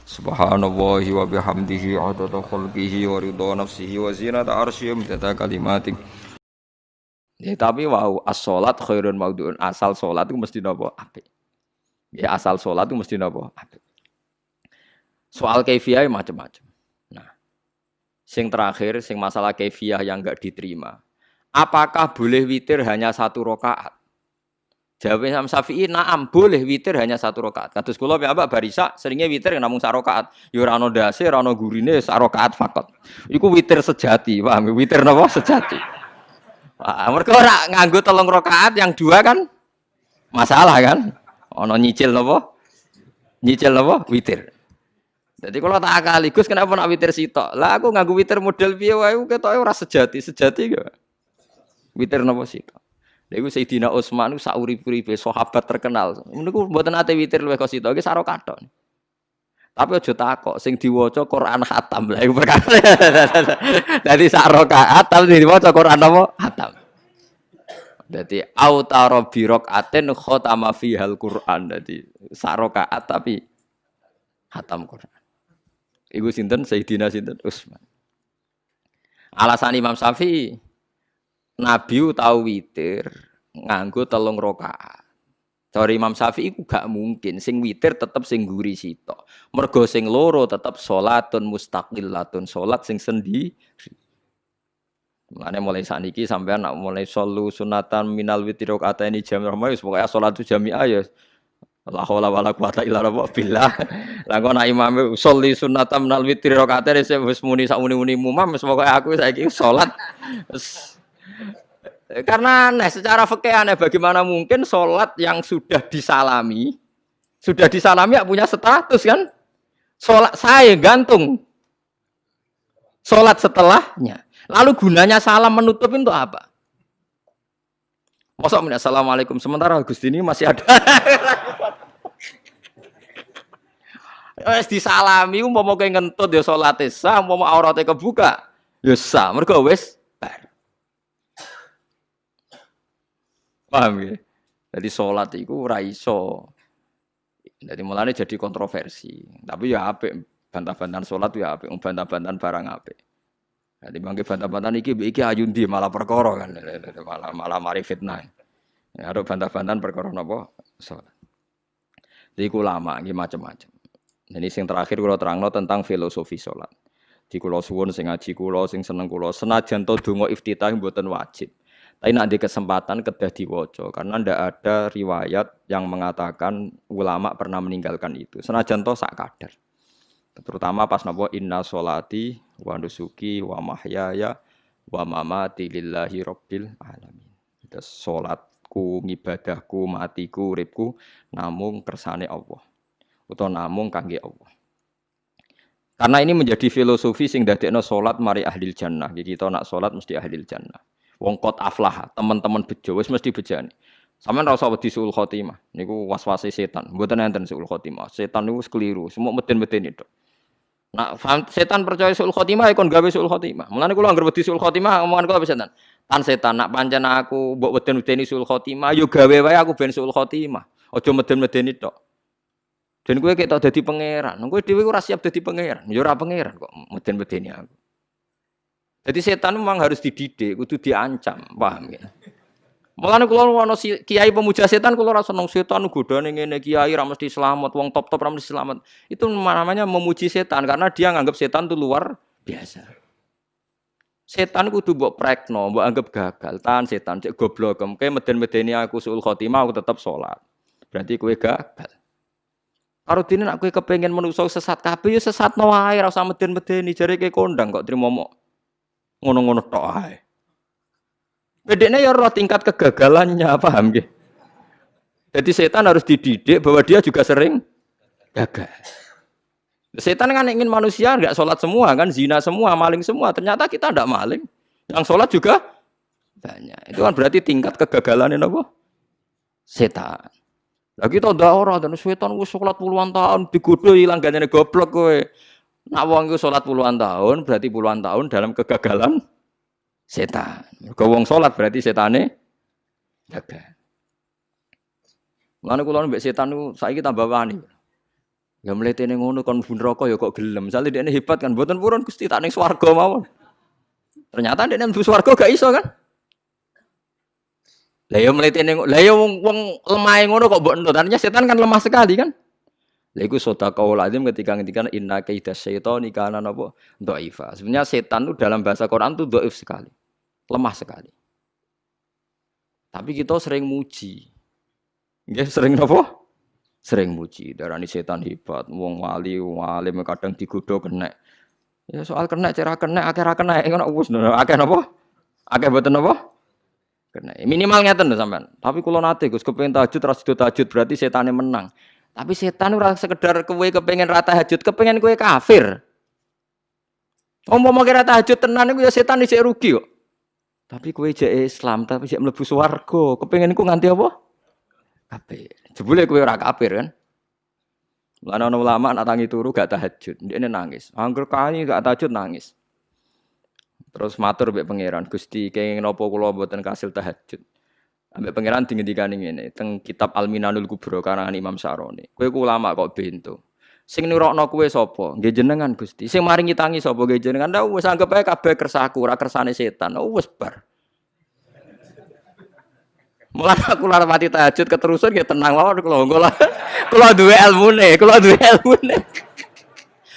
Subhanallahi wa bihamdihi adada khalqihi wa ridha nafsihi wa zinata arsyihi midada kalimati. Ya, tapi wow, as-sholat khairun maudhu'un. Asal sholat itu mesti napa? Apik. Ya asal sholat itu mesti napa? Apik. Soal kaifiyah macam-macam. Nah, sing terakhir, sing masalah kaifiyah yang enggak diterima. Apakah boleh witir hanya 1 rakaat? Jawab Imam Syafi'i, na'am, boleh witir hanya 1 rakaat. Kados kula piyambak barisa seringnya witir namung 1 rakaat. Ya ora ana ndase, ora ana gurine, 1 rakaat fakot. Iku witir sejati, paham? Witir napa? Sejati. Mergo ora nganggo 3 rakaat yang 2 kan masalah kan? Ana nyicil napa? Nyicil napa? Witir. Jadi kalau tak akali, Gus kenapa nak witir sitok? Lah aku nganggo witir model piye wae ketoke ora sejati. Sejati kok. Witir napa sitok? Lha iku Sayyidina Utsman niku saurip-uripe sahabat terkenal. Niku mboten ate witir luwih kok sitok, iki 1 rakaat tok. Tapi aja takok sing diwaca Quran khatam. Lah iku perkara. Dadi 1 rakaat tapi diwaca Quran apa? Khatam. Dadi autara bi rakaatin khatama fihal Quran. Dadi 1 rakaat tapi khatam Quran. Iku sinten Sayyidina sinten Utsman. Alasan Imam Syafi'i Nabi tau witir nganggo 3 rakaat. Cara Imam Syafi'i ku gak mungkin sing witir tetep sing guri sitok. Mergo sing loro tetep salatun mustaqillatun, salat sing sendiri. Mulane mulai saniki sampean nak mulai solu sunatan minal witri rakaataini jami'ah wis pokoke salat jami'ah ya la haula wala quwata illa billah. Lah kok nek imame sholli sunatan minal witri rakaataini wis muni sak muni-muni mumam wis pokoke aku saiki salat karena aneh, secara fikih aneh bagaimana mungkin sholat yang sudah disalami ya punya status kan? Sholat saya gantung sholat setelahnya. Lalu gunanya salam menutup itu apa? Masa menit assalamualaikum sementara Gusti ini masih ada. Wis disalami umpama kowe ngentut ya salate sah, umpama aurate kebuka ya sah. Mergo wis bar. Paham ya? Jadi sholat itu ora iso. Jadi mulane jadi kontroversi. Tapi ya apik, bantah-bantahan sholat ya apik, bantah-bantahan barang apik. Jadi bangke bantah-bantahan iki ayundi malah perkara kan, malah mari fitnah. Ya ada bantah-bantahan perkara napa? Sholat. Jadi ku lama iki macam-macam. Jadi sing terakhir kula terangno tentang filosofi sholat. Di kula suwun sing ngaji kula sing seneng kula senajan to donga iftitah mboten wajib. Tapi nak di kesempatan kedah diwaca karena ndak ada riwayat yang mengatakan ulama pernah meninggalkan itu. Senajan to sak kadar. Terutama pas napa inna sholati wa nusuki wa mahyaya wa mamati lillahi rabbil alamin. Terus salatku, ngibadahku, matiku, uripku namung kersane Allah. Utawa namung kangge Allah. Karena ini menjadi filosofi sing dadekno salat mari ahlil jannah. Jadi kita nak salat mesti ahlil jannah. Wong qad aflah, teman-teman bejo wis mesti bejane. Sampeyan ora usah wedi suul khotimah. Niku waswase setan. Mboten enten suul khotimah. Setan niku wis keliru, semua meden-medeni tok. Nak setan percaya suul khotimah ya kon gawe suul khotimah. Mulane kula anggere wedi suul khotimah omongan kula setan. Tan setan nak pancen aku mbok meden-medeni suul khotimah yo gawe wae aku ben suul khotimah. Aja meden-medeni tok. Dan kowe ketok dadi pangeran. Kowe dhewe ora siap dadi pangeran. Ya ora pangeran kok meden-medeni aku. Jadi setan memang harus dididik, kudu diancam, paham ya? Mulane kula ana kiai pemuja setan kula ora seneng setan godane ngene kiai ra mesti selamat, wong top-top ra mesti selamat. Itu namanya memuji setan karena dia nganggap setan itu luar biasa. Setan kudu mbok prekno, mbok anggap gagal. Tan setan cek goblok, kowe meden-medeni aku suul khotimah aku tetep salat. Berarti kowe gagal. Karo dene nek kowe kepengin menungso sesat kabeh ya sesatno wae ra usah meden-medeni jare kowe kondang kok trimo mok. Ngono-ngono tok ae. Bedene ya roh tingkat kegagalannya, paham nggih? Jadi setan harus dididik bahwa dia juga sering gagal. Setan kan ingin manusia enggak sholat semua kan, zina semua, maling semua. Ternyata kita enggak maling. Yang sholat juga banyak. Itu kan berarti tingkat kegagalannya apa? Setan. Lah kita ndak ora dan setan wis sholat puluhan tahun digodho ilang gane goblok kowe. Nak wong iku salat puluhan tahun, berarti puluhan tahun dalam kegagalan setan. Mergo wong salat berarti setane gagal. Mulane kula mbek setan niku saiki tambah wani. Ya mletene ngono kon mlebu neraka ya kok gelem. Misale dekne hebat kan mboten purun Gusti tak ning swarga mawon. Ternyata dekne mlebu swarga gak iso kan? Lah ya mletene lah ya wong lemahe ngono kok mbok entut. Artinya setan kan lemah sekali kan? Lah iku sadaqaul azim ketika ngendikan inna kaidas syaitani kana napa dhaifa. Sebenarnya setan itu dalam bahasa Quran itu dhaif sekali. Lemah sekali. Tapi kita sering muji. Nggih sering napa? Sering muji, darani setan hebat, wong wali, wong alim kadang digodho kena. Ya soal kena cara kena akeh ra kena ngono wis akeh napa? Akeh boten napa? Kena. Minimal ngeten lho sampean. Tapi kula nate Gus kepengin tahajud ra sido tahajud berarti setane menang. Tapi setan ora sekedar kowe kepengin ra tahajud, kepengin kowe kafir. Umpama kira tahajud tenan iku ya setan isih rugi kok. Tapi kowe jek Islam, tapi jek mlebu swarga, kepengin iku nganti apa? Kafir. Jebule kowe ora kafir kan? Lan ana ulama nak tangi turu gak tahajud, ndekne nangis. Angger kani gak tahajud nangis. Terus matur mbek pangeran, Gusti kenging napa kula mboten kasil tahajud. Ambek pangeran dingendikani ngene, teng kitab Al-Minanul Kubra karangan Imam Syaroni. Kowe ku ulama kok bento. Sing nurokno kowe sapa? Nggih jenengan Gusti. Sing maringi tangi sapa? Nggih jenengan. Lah wis anggap ae kabeh kersaku, ora kersane setan. Wis bar. Mulane aku lara mati tahajud keterusan ya tenang mawon kula. Kula duwe ilmune.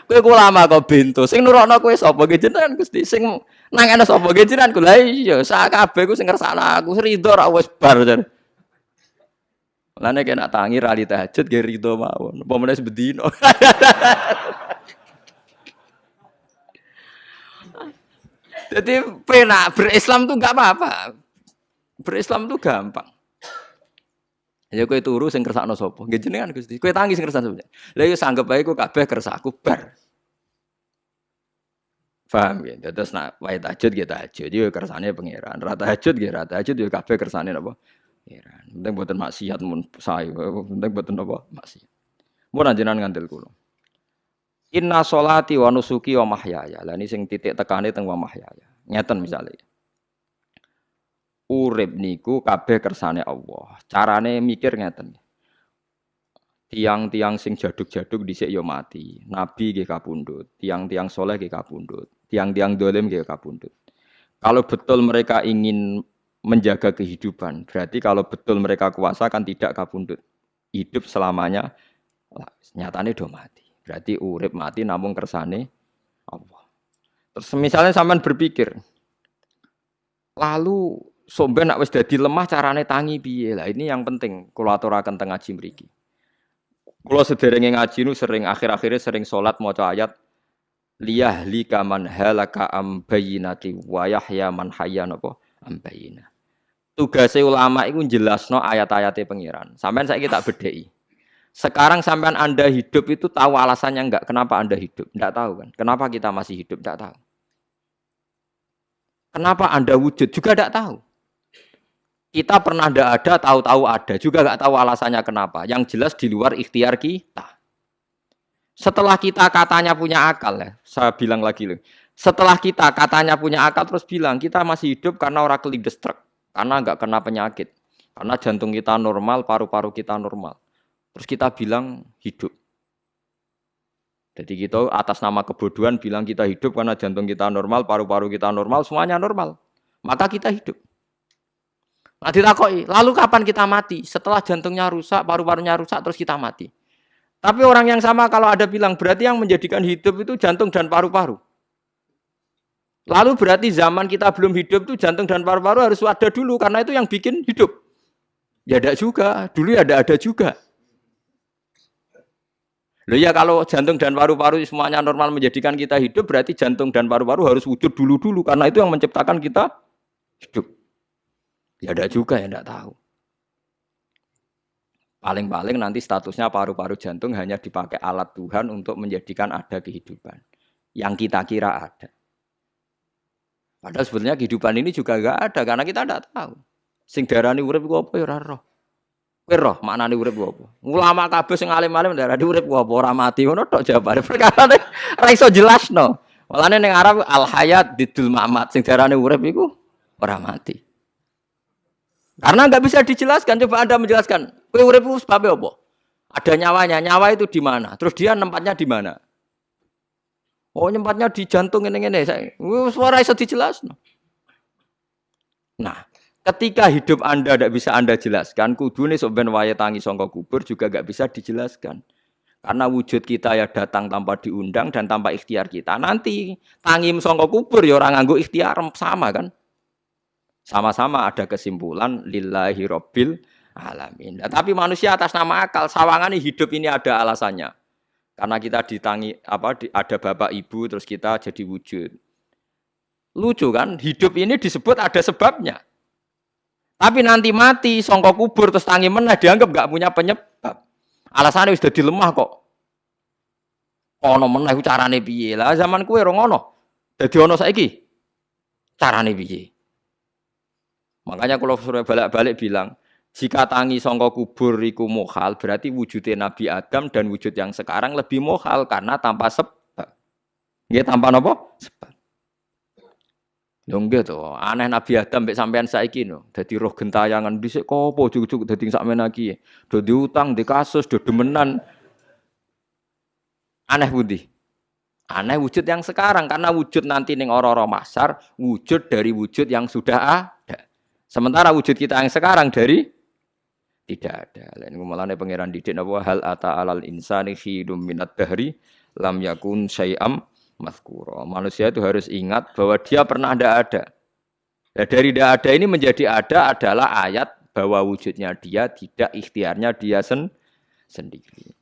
Kowe ku lama kok bento. Sing nurono kowe sapa nggih jenengan Gusti. Sing nangane sapa nggih jenengan. Lah iya, sak kabeh ku sing ngersakno aku rido ra wis bar jar. Mulane kena tangi ra li tahajud nggih rido mawon. Apa meneh sebedino. Jadi penak berislam tuh enggak apa-apa. Berislam tuh gampang. Ya kowe turu sing kersakno sapa? Nggih jenengan Gusti. Kowe tangi sing kersakno sapa? Lah ya sanggep ae ku kabeh kersakku bar. Paham ya? Terus nak wae tahajud nggih tahajud yo kersane pangeran. Ra tahajud nggih ra tahajud yo kabeh kersane napa? Pangeran. Penting mboten maksiat mun sae. Penting mboten napa? Maksiat. Mun anjenan ngandel kula. Inna sholati wa nusuki wa mahyaya. Lah ini sing titik tekane teng wa mahyaya. Ngeten misale. Urip niku kabeh kersane Allah. Carane mikir ngeten. Tiang-tiang sing jaduk-jaduk dhisik ya mati. Nabi nggih kapundhut, tiang-tiang soleh nggih kapundhut, tiang-tiang dolim nggih kapundhut. Kalau betul mereka ingin menjaga kehidupan, berarti kalau betul mereka kuasa kan tidak kapundhut. Hidup selamanya nyatane do mati. Berarti urip mati namung kersane Allah. Terus misalnya sampean berpikir, lalu somben nek wis dadi lemah carane tangi piye? Lah ini yang penting kula aturaken teng ngaji mriki. Kula sederenge ngaji nu sering akhir-akhire sering salat maca ayat liyahlika man halaka am bayyinati wa yahya man hayya napa am bayyina. Tugase ulama iku jelasno ayat-ayate pangeran. Sampeyan saiki tak bedheki. Sekarang sampean Anda hidup itu tahu alasannya enggak? Kenapa Anda hidup? Enggak tahu kan? Kenapa kita masih hidup? Enggak tahu. Kenapa Anda wujud? Juga enggak tahu. Kita pernah enggak ada, tahu-tahu ada. Juga enggak tahu alasannya kenapa. Yang jelas di luar ikhtiar kita. Setelah kita katanya punya akal ya, saya bilang lagi loh. Setelah kita katanya punya akal terus bilang kita masih hidup karena orang kelindestrek. Karena enggak kena penyakit. Karena jantung kita normal, paru-paru kita normal. Terus kita bilang hidup. Jadi kita atas nama kebodohan bilang kita hidup karena jantung kita normal, paru-paru kita normal, semuanya normal. Maka kita hidup. Nah ditakoki, lalu kapan kita mati? Setelah jantungnya rusak, paru-parunya rusak, terus kita mati. Tapi orang yang sama kalau ada bilang, berarti yang menjadikan hidup itu jantung dan paru-paru. Lalu berarti zaman kita belum hidup itu jantung dan paru-paru harus ada dulu, karena itu yang bikin hidup. Ya ada juga, dulu ya ada juga. Loh ya kalau jantung dan paru-paru semuanya normal menjadikan kita hidup, berarti jantung dan paru-paru harus wujud dulu-dulu, karena itu yang menciptakan kita hidup. Ya ada juga ya enggak tahu. Paling-paling nanti statusnya paru-paru jantung hanya dipakai alat Tuhan untuk menjadikan ada kehidupan. Yang kita kira ada. Padahal sebenarnya kehidupan ini juga enggak ada, karena kita enggak tahu. Sing darani urip iku apa ya ora roh. Kowe roh maknane urip ku apa? Ulama kabeh sing alim-alim darani urip ku apa ora mati ngono tok jawabane. Perkarane ora iso jelasno. Mulane ning Arab al hayat didul mamat sing darani urip iku ora mati. Karena enggak bisa dijelaskan, coba Anda menjelaskan. Kowe urip ku sebabe apa? Ada nyawanya. Nyawa itu di mana? Terus dia nempatnya di mana? Oh, nyempatnya di jantung ini. Suara iso dijelasno. Nah, ketika hidup Anda tidak bisa Anda jelaskan, kudune sok ben wayahe tangi sangka kubur juga enggak bisa dijelaskan. Karena wujud kita ya datang tanpa diundang dan tanpa ikhtiar kita. Nanti tangi sangka kubur ya ora nganggo ikhtiar sama kan? Sama-sama ada kesimpulan lillahi rabbil alamin. Nah, tapi manusia atas nama akal, sawangane hidup ini ada alasannya. Karena kita ditangi ada bapak ibu terus kita jadi wujud. Lucu kan? Hidup ini disebut ada sebabnya. Tapi nanti mati, songko kubur terus tangi meneh dianggap gak punya penyebab. Alasannya sudah dilemah kok. Ono meneh carane piye? Lah zaman kuwe ora ngono. Dadi ono saiki. Carane piye? Makanya kalau suruh balik-balik bilang, jika tangi songko kubur iku mukhal, berarti wujudnya Nabi Adam dan wujud yang sekarang lebih mukhal karena tanpa sebab. Nggih tanpa napa? Sebab. Lho nggih to, aneh Nabi Adam mek sampean saiki no. Dadi roh gentayangan dhisik kopo juk-juk dadi sakmen iki. Do diutang, di kasus, do demenan. Aneh pundi? Aneh wujud yang sekarang karena wujud nanti ning ora-ora mahsyar wujud dari wujud yang sudah ada. Sementara wujud kita yang sekarang dari tidak ada. Lain mulane pangeran didik napa hal ata alal insani hidum minat dahri lam yakun syai'am mazkura. Manusia itu harus ingat bahwa dia pernah ada. Nah, dari tidak ada ini menjadi ada adalah ayat bahwa wujudnya dia tidak ikhtiarnya dia sendiri.